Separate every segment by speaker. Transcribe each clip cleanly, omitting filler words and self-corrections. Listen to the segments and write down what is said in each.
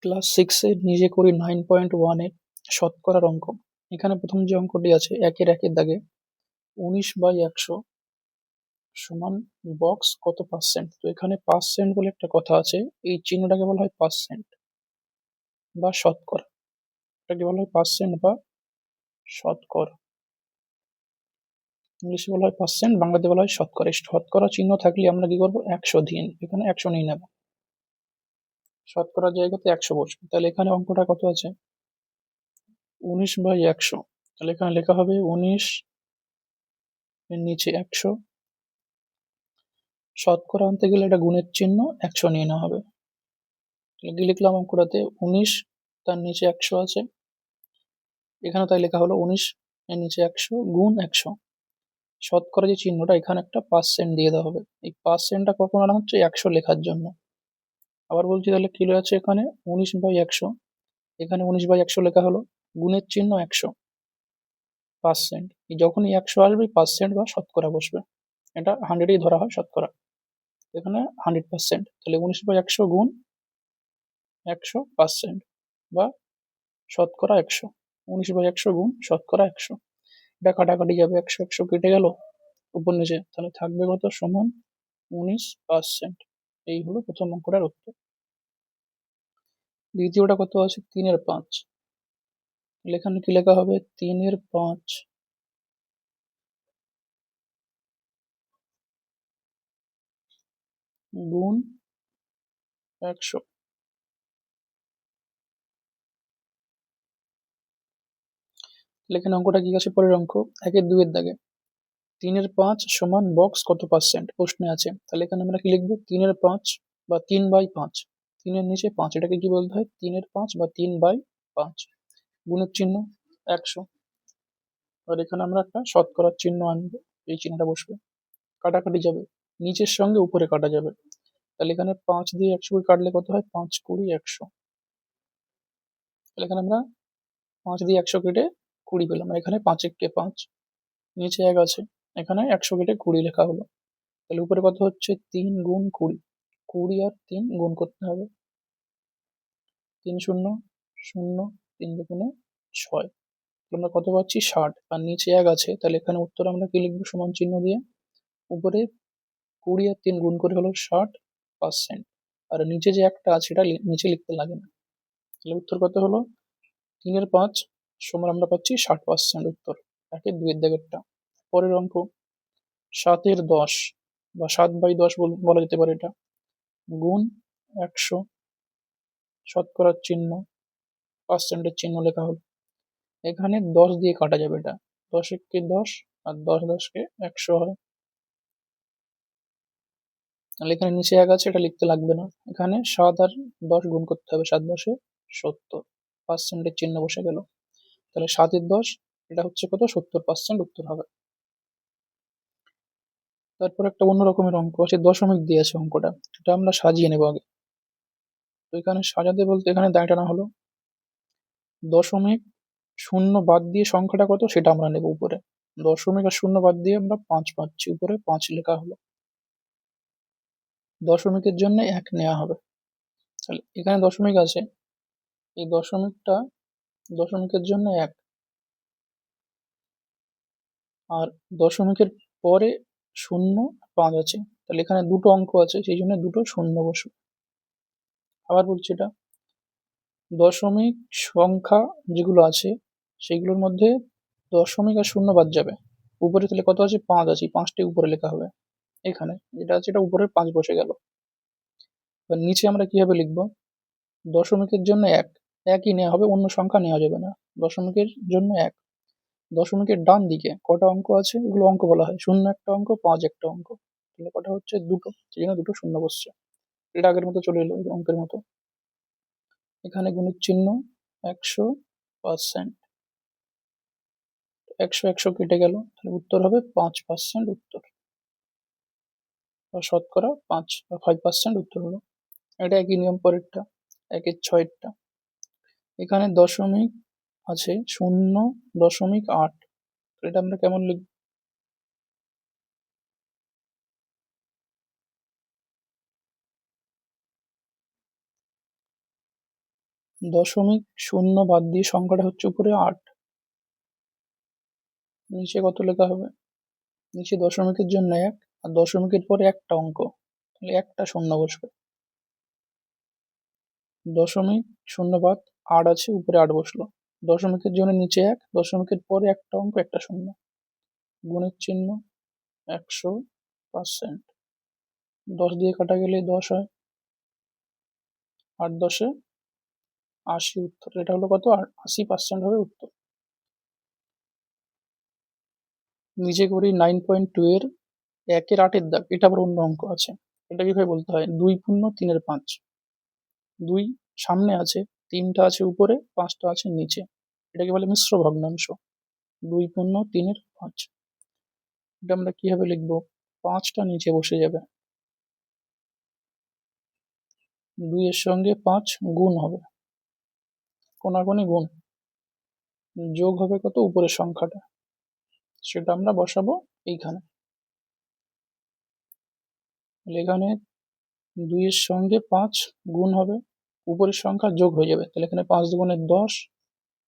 Speaker 1: Class 6 এর নিজে করি 9.1 এর শতকরার অঙ্ক। এখানে প্রথম যে অঙ্কটি আছে একের দাগে 19/100 সমান বক্স কত পার্সেন্ট। তো এখানে পার্সেন্ট বলে একটা কথা আছে, এই চিহ্নটাকে বলা হয় পার্সেন্ট বা শতকরা। এটাকে বলা হয় পার্সেন্ট বা শতকরা। ইংলিশে বলা হয় পার্সেন্ট, বাংলাতে বলা হয় শতকরা। শতকরা চিহ্ন থাকলে আমরা কি করবো, 100 দিয়ে এখানে 100 নিয়ে নেব, শতকরার জায়গাতে 100 বসবে। তাহলে এখানে অঙ্কটা কত আছে, 19/100। তাহলে এখানে লেখা হবে 19 এর নিচে 100। শতকরা আনতে গেলে এটা গুণের চিহ্ন 100 নিয়ে নেওয়া হবে। কি লিখলাম অঙ্কটাতে, 19 তার নিচে 100 আছে, এখানে তাই লেখা হলো 19 এর নিচে 100 গুণ 100। শতকরা যে চিহ্নটা, এখানে একটা পার্সেন্ট দিয়ে দেওয়া হবে। এই পার্সেন্টটা কখন আনা হচ্ছে, 100 লেখার জন্য। আবার বলছি, তাহলে কি আছে এখানে 19/100, এখানে 19/100 লেখা হলো, গুণের চিহ্ন 100, পার্সেন্ট। যখনই 100 আসবে পার্সেন্ট বা শতকরা বসবে। এটা 100ই ধরা হয় শতকরা, এখানে 100%। তাহলে 19/100 গুণ 100% বা শতকরা 100। 19/100 গুণ শতকরা 100। এটা কাটাকাটি যাবে, 100 100 কেটে গেল উপর নিচে, তাহলে থাকবে কত, সমান 19%। এই হলো প্রথম অঙ্কটার উত্তর। দ্বিতীয়টা কত আছে, 3/5। এখানে কি লেখা হবে, 3/5 গুণ 100। এখানে অঙ্কটা কি আছে, পরের অঙ্ক 1/2 দাগে 3/5 সমান বক্স কত পার্সেন্ট প্রশ্নে আছে। তাহলে এখানে আমরা কি লিখবো, 3/5 বা 3/5, 3-এর নিচে 5, এটাকে কি বলতে হয়, 3/5 বা 3/5, গুণের চিহ্ন 100। আর এখানে আমরা একটা শতকরার চিহ্ন আনবো, এই চিহ্নটা বসবে, কাটাকাটি যাবে, নিচের সঙ্গে উপরে কাটা যাবে। তাহলে এখানে 5 দিয়ে 100 কাটলে কত হয়, 5 20 100। তাহলে এখানে আমরা 5 দিয়ে 100 কেটে 20 পেলাম। এখানে 5 1 5, নিচে 1 আছে, এখানে 100 কেটে 20 লেখা হলো। তাহলে উপরে কত হচ্ছে, 3 গুণ 20, 20 আর 3 গুণ করতে হবে, 3 শূন্য 0, 3 দুগুণে 6। আমরা কত পাচ্ছি, 60। আর নিচে 1 আছে, তাহলে এখানে উত্তর আমরা কি লিখবো, সমান চিহ্ন দিয়ে উপরে 20 আর 3 গুণ করে হলো 60%। আর নিচে যে একটা আছে এটা নিচে লিখতে লাগে না। তাহলে উত্তর কত হলো, 3/5 সমান আমরা পাচ্ছি 60% উত্তর, 1/2 দাগেরটা। পরের অঙ্ক 7/10 বা 7/10 বলা যেতে পারে এটা, গুণ 100, শতকরার চিহ্ন, পার্সেন্টের চিহ্ন লেখা হলো। এখানে 10 দিয়ে কাটা যাবে, এটা 10 1 10 আর 10 10 100 হয়। তাহলে এখানে নিচে 1 আছে, এটা লিখতে লাগবে না। এখানে 7 আর 10 গুণ করতে হবে, 7 10 70, পার্সেন্টের চিহ্ন বসে গেল। তাহলে 7/10 এটা হচ্ছে কত, 70% উত্তর হবে। তারপর একটা অন্য রকমের অঙ্ক আছে, দশমিক দিয়ে আছে অঙ্কটা, এটা আমরা সাজিয়ে নেব আগে। তো এখানে সাজাতে বলতে এখানে দায় টানা হলো, দশমিক শূন্য বাদ দিয়ে সংখ্যাটা কত সেটা আমরা নেব উপরে। দশমিক আর শূন্য বাদ দিয়ে আমরা 5 পাচ্ছি, উপরে 5 লেখা হলো। দশমিকের জন্য 1 নেওয়া হবে। তাহলে এখানে দশমিক আছে, এই দশমিকের জন্য 1, আর দশমিকের পরে 0 5 আছে, তাহলে এখানে দুটো অঙ্ক আছে, সেই জন্য দুটো শূন্য বসবে। আবার বলছি, এটা দশমিক সংখ্যা যেগুলো আছে সেগুলোর মধ্যে দশমিক আর শূন্য বাদ যাবে, উপরে তাহলে কত আছে, 5 আছে, 5টি উপরে লেখা হবে। এখানে যেটা আছে এটা উপরের 5 বসে গেল। এবার নিচে আমরা কিভাবে লিখবো, দশমিকের জন্য 1, একই নেওয়া হবে, অন্য সংখ্যা নেওয়া যাবে না। দশমিকের জন্য 1, দশমিকের ডান দিকে কটা অঙ্ক আছে এগুলো অঙ্ক বলা হয়, 0 একটা অঙ্ক, 5 একটা অঙ্ক, তাহলে কটা হচ্ছে, দুটো, সেই জন্য দুটো শূন্য বসছে। এটা আগের মতো চলে এলো অঙ্কের মতো। এখানে গুণের চিহ্ন 100%, 100 100 কেটে গেল, তাহলে উত্তর হবে 5% উত্তর, বা শতকরা 5 বা 5% উত্তর হলো। এটা একই নিয়ম পরেরটা, 1/6টা। এখানে দশমিক আছে 0.8, এটা আমরা কেমন লিখব, দশমিক শূন্য বাদ দিয়ে সংখ্যাটা হচ্ছে উপরে 8, নিচে কত লেখা হবে? নিচে দশমিকের জন্য 1 আর দশমিকের পরে একটা অঙ্ক, তাহলে একটা শূন্য বসবে। দশমিক শূন্য বাদ 8 আছে, উপরে 8 বসলো। দশমিকের জন্য নিচে 1, দশমিকের পরে একটা অঙ্ক, একটা শূন্য, গুণের চিহ্ন 100%। 10 দিয়ে কাটা গেলে 10 হয়, 8 10 80 উত্তর। এটা হলো কত? 80% হবে উত্তর। নিচে করি 9.2 এর 1 এর 8 এর দাগ। এটা আবার অন্য অঙ্ক আছে। এটা কিভাবে বলতে হয়? 2 পূর্ণ 3 এর 5। 2 সামনে আছে, 3টা আছে উপরে, 5টা আছে নিচে। এটাকে বলে মিশ্র ভগ্নাংশ। 2 পূর্ণ 3 এর 5। এটা আমরা কিভাবে লিখবো? 5টা নিচে বসে যাবে, 2 এর সঙ্গে 5 গুণ হবে, কোনাকুনি গুণ, যোগ হবে কত? উপরের সংখ্যাটা, সেটা আমরা বসাবো এইখানে। এখানে 2 এর সঙ্গে 5 গুণ হবে, উপরের সংখ্যা যোগ হয়ে যাবে, তাহলে এখানে 5 দুগুণে 10,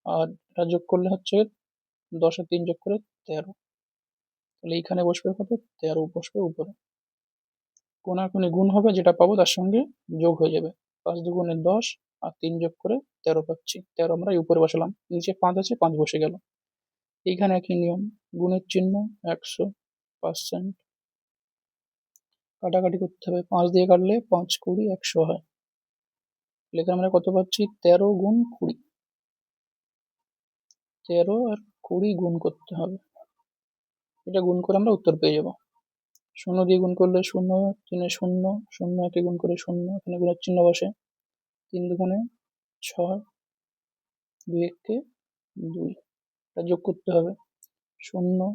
Speaker 1: আর এটা যোগ করলে হচ্ছে 10 আর 3 যোগ করে 13, তাহলে এইখানে বসবে কত? 13 বসবে উপরে। কোনাকুনি গুণ হবে, যেটা পাবো তার সঙ্গে যোগ হয়ে যাবে। 5 দুগুণে 10 আর 3 যোগ করে 13 পাচ্ছি। 13 আমরা এই উপরে বসালাম, নিচে 5 আছে, 5 বসে গেল। এইখানে একই নিয়ম, গুণের চিহ্ন 100%, কাটাকাটি করতে হবে। 5 দিয়ে কাটলে 5 20 100 হয়। এখানে আমরা কত পাচ্ছি? 13 গুণ 20। 13 আর 20 গুণ করতে হবে, এটা গুণ করে আমরা উত্তর পেয়ে যাব। 0 দিয়ে গুণ করলে 0, 3 0, 0 একে গুণ করে 0, এখানে গুণের চিহ্ন বসে। 3 দুগুণে 6, 2 একে 2, এটা যোগ করতে হবে। 0,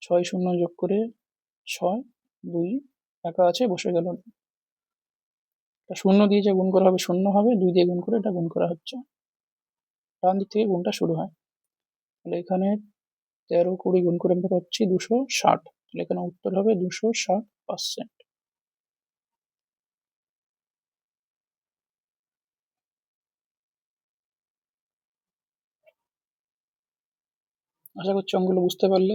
Speaker 1: 6 0 যোগ করে 6, 2 একা আছে, বসে গেল। 0 দিয়ে যে গুণ করা হবে 0 হবে, 2 দিয়ে গুণ করে এটা গুণ করা হচ্ছে, ডান দিক থেকে গুণটা শুরু হয়। তাহলে এখানে 13 20 গুণ করে আমরা পাচ্ছি 260, তাহলে এখানে উত্তর হবে 260%। আশা করছি অঙ্কগুলো বুঝতে পারলে।